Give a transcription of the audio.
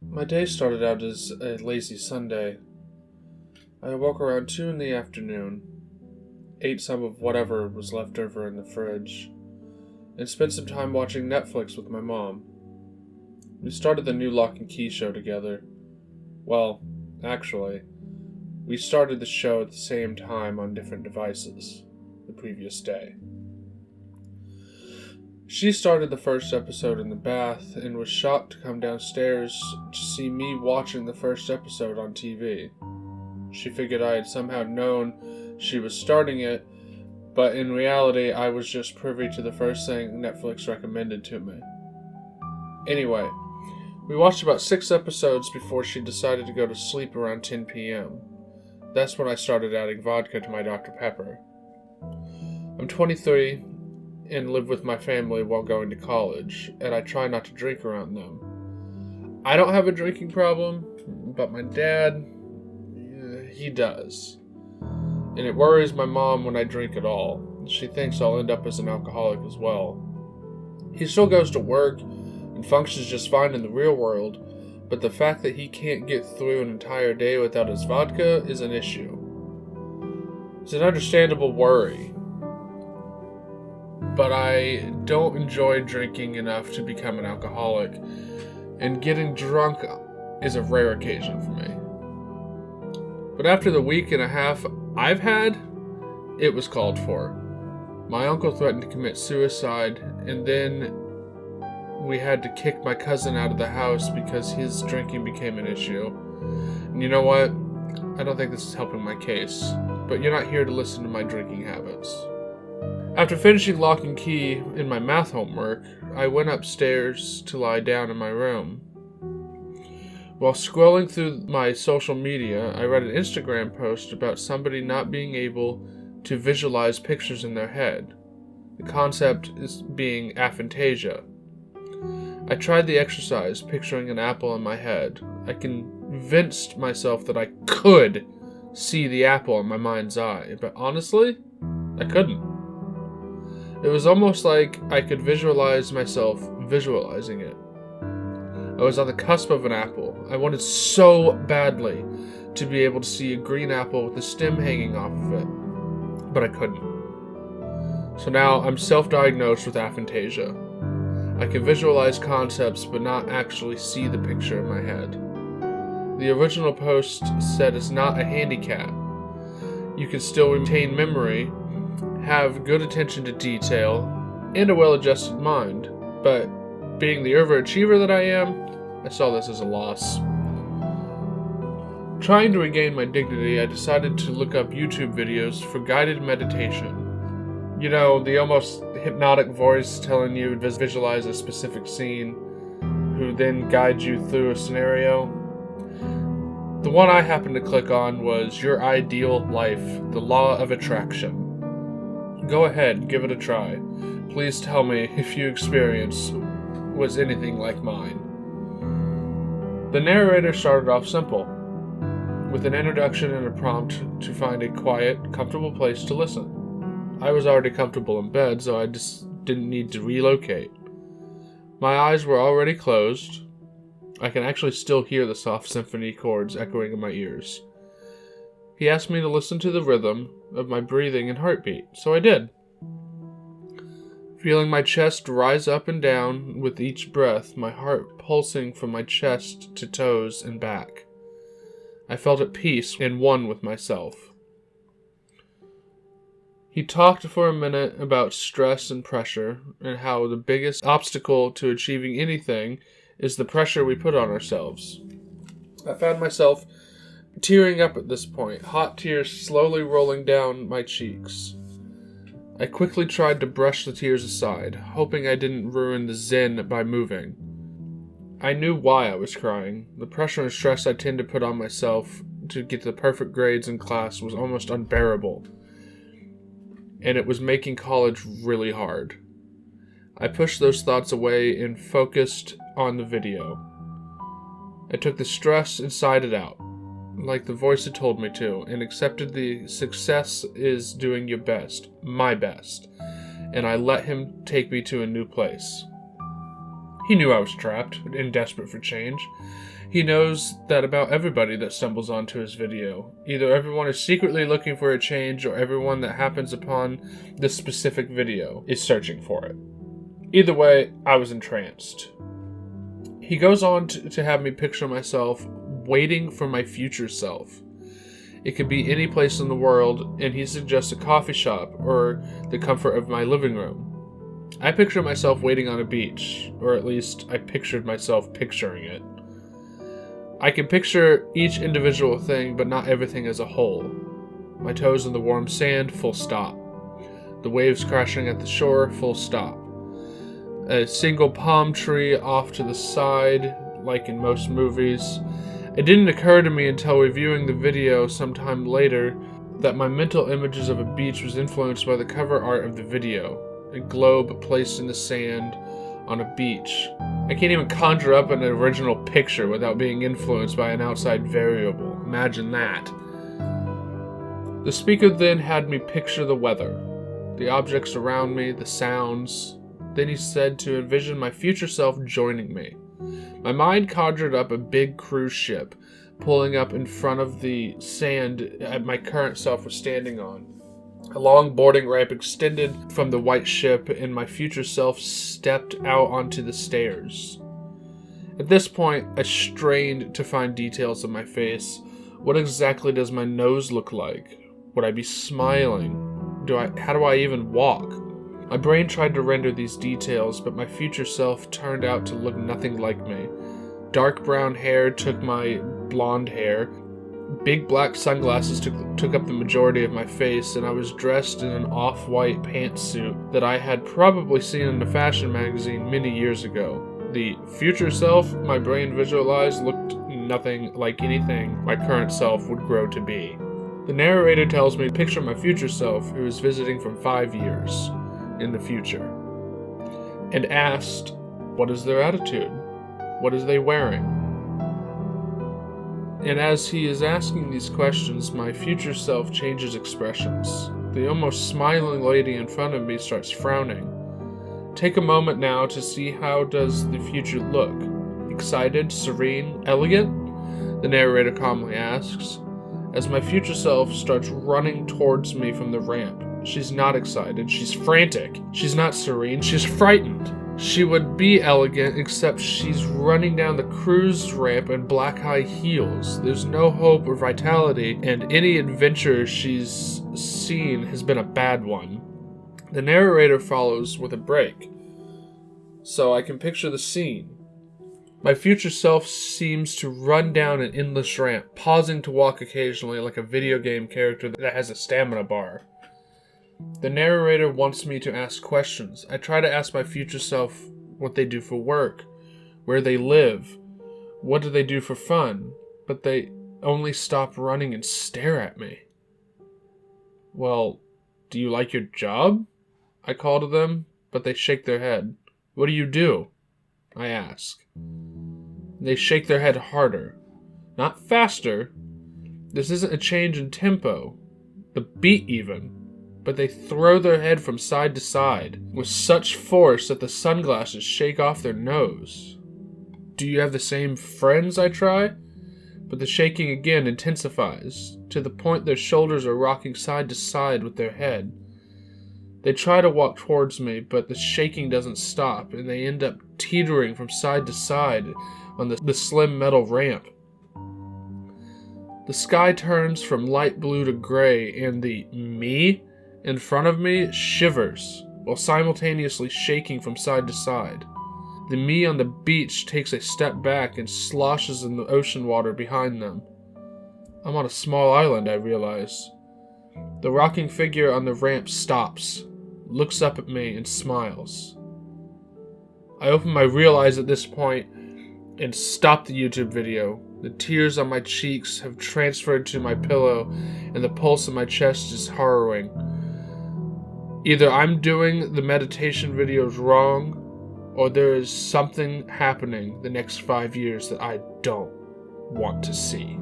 My day started out as a lazy Sunday. I awoke around 2 in the afternoon, ate some of whatever was left over in the fridge, and spent some time watching Netflix with my mom. We started the new Lock and Key show together. Well, actually, we started the show at the same time on different devices the previous day. She started the first episode in the bath and was shocked to come downstairs to see me watching the first episode on TV. She figured I had somehow known she was starting it, but in reality I was just privy to the first thing Netflix recommended to me. Anyway, we watched about 6 episodes before she decided to go to sleep around 10 p.m. That's when I started adding vodka to my Dr. Pepper. I'm 23 and live with my family while going to college, and I try not to drink around them. I don't have a drinking problem, but my dad, he does. And it worries my mom when I drink at all. She thinks I'll end up as an alcoholic as well. He still goes to work and functions just fine in the real world, but the fact that he can't get through an entire day without his vodka is an issue. It's an understandable worry, but I don't enjoy drinking enough to become an alcoholic, and getting drunk is a rare occasion for me. But after the week and a half I've had, it was called for. My uncle threatened to commit suicide, and then we had to kick my cousin out of the house because his drinking became an issue. And you know what? I don't think this is helping my case, but you're not here to listen to my drinking habits. After finishing Lock and Key in my math homework, I went upstairs to lie down in my room. While scrolling through my social media, I read an Instagram post about somebody not being able to visualize pictures in their head. The concept is being aphantasia. I tried the exercise, picturing an apple in my head. I convinced myself that I could see the apple in my mind's eye, but honestly, I couldn't. It was almost like I could visualize myself visualizing it. I was on the cusp of an apple. I wanted so badly to be able to see a green apple with the stem hanging off of it, but I couldn't. So now I'm self-diagnosed with aphantasia. I can visualize concepts but not actually see the picture in my head. The original post said it's not a handicap. You can still retain memory, have good attention to detail, and a well-adjusted mind, but being the overachiever that I am, I saw this as a loss. Trying to regain my dignity, I decided to look up YouTube videos for guided meditation. You know, the almost hypnotic voice telling you to visualize a specific scene, who then guides you through a scenario. The one I happened to click on was Your Ideal Life, The Law of Attraction. Go ahead, give it a try. Please tell me if your experience was anything like mine. The narrator started off simple, with an introduction and a prompt to find a quiet, comfortable place to listen. I was already comfortable in bed, so I just didn't need to relocate. My eyes were already closed. I can actually still hear the soft symphony chords echoing in my ears. He asked me to listen to the rhythm of my breathing and heartbeat, so I did. Feeling my chest rise up and down with each breath, my heart pulsing from my chest to toes and back. I felt at peace and one with myself. He talked for a minute about stress and pressure, and how the biggest obstacle to achieving anything is the pressure we put on ourselves. I found myself tearing up at this point, hot tears slowly rolling down my cheeks. I quickly tried to brush the tears aside, hoping I didn't ruin the zen by moving. I knew why I was crying. The pressure and stress I tend to put on myself to get the perfect grades in class was almost unbearable, and it was making college really hard. I pushed those thoughts away and focused on the video. I took the stress and sighed it out, like the voice had told me to, and accepted the success is doing your best, my best, and I let him take me to a new place. He knew I was trapped and desperate for change. He knows that about everybody that stumbles onto his video. Either everyone is secretly looking for a change, or everyone that happens upon this specific video is searching for it. Either way, I was entranced. He goes on to have me picture myself waiting for my future self. It could be any place in the world, and he suggests a coffee shop or the comfort of my living room. I picture myself waiting on a beach, or at least I pictured myself picturing it. I can picture each individual thing, but not everything as a whole. My toes in the warm sand, full stop. The waves crashing at the shore, full stop. A single palm tree off to the side, like in most movies. It didn't occur to me until reviewing the video sometime later that my mental images of a beach was influenced by the cover art of the video. A globe placed in the sand on a beach. I can't even conjure up an original picture without being influenced by an outside variable. Imagine that. The speaker then had me picture the weather, the objects around me, the sounds. Then he said to envision my future self joining me. My mind conjured up a big cruise ship pulling up in front of the sand my current self was standing on. A long boarding ramp extended from the white ship, and my future self stepped out onto the stairs. At this point, I strained to find details of my face. What exactly does my nose look like? Would I be smiling? How do I even walk? My brain tried to render these details, but my future self turned out to look nothing like me. Dark brown hair took my blonde hair. Big black sunglasses took up the majority of my face, and I was dressed in an off-white pantsuit that I had probably seen in a fashion magazine many years ago. The future self my brain visualized looked nothing like anything my current self would grow to be. The narrator tells me to picture my future self, who is visiting from 5 years in the future, and asked, what is their attitude? What is they wearing? And as he is asking these questions, my future self changes expressions. The almost smiling lady in front of me starts frowning. Take a moment now to see how does the future look. Excited, serene, elegant? The narrator calmly asks. As my future self starts running towards me from the ramp, she's not excited, she's frantic. She's not serene, she's frightened. She would be elegant, except she's running down the cruise ramp in black high heels. There's no hope or vitality, and any adventure she's seen has been a bad one. The narrator follows with a break, so I can picture the scene. My future self seems to run down an endless ramp, pausing to walk occasionally like a video game character that has a stamina bar. The narrator wants me to ask questions. I try to ask my future self what they do for work, where they live, what do they do for fun, but they only stop running and stare at me. Well, do you like your job? I call to them, but they shake their head. What do you do? I ask. They shake their head harder. Not faster. This isn't a change in tempo, the beat even. But they throw their head from side to side with such force that the sunglasses shake off their nose. Do you have the same friends? I try, but the shaking again intensifies to the point their shoulders are rocking side to side with their head. They try to walk towards me, but the shaking doesn't stop, and they end up teetering from side to side on the slim metal ramp. The sky turns from light blue to gray, and the me in front of me shivers while simultaneously shaking from side to side. The me on the beach takes a step back and sloshes in the ocean water behind them. I'm on a small island, I realize. The rocking figure on the ramp stops, looks up at me, and smiles. I open my real eyes at this point and stop the YouTube video. The tears on my cheeks have transferred to my pillow, and the pulse in my chest is harrowing. Either I'm doing the meditation videos wrong, or there is something happening the next 5 years that I don't want to see.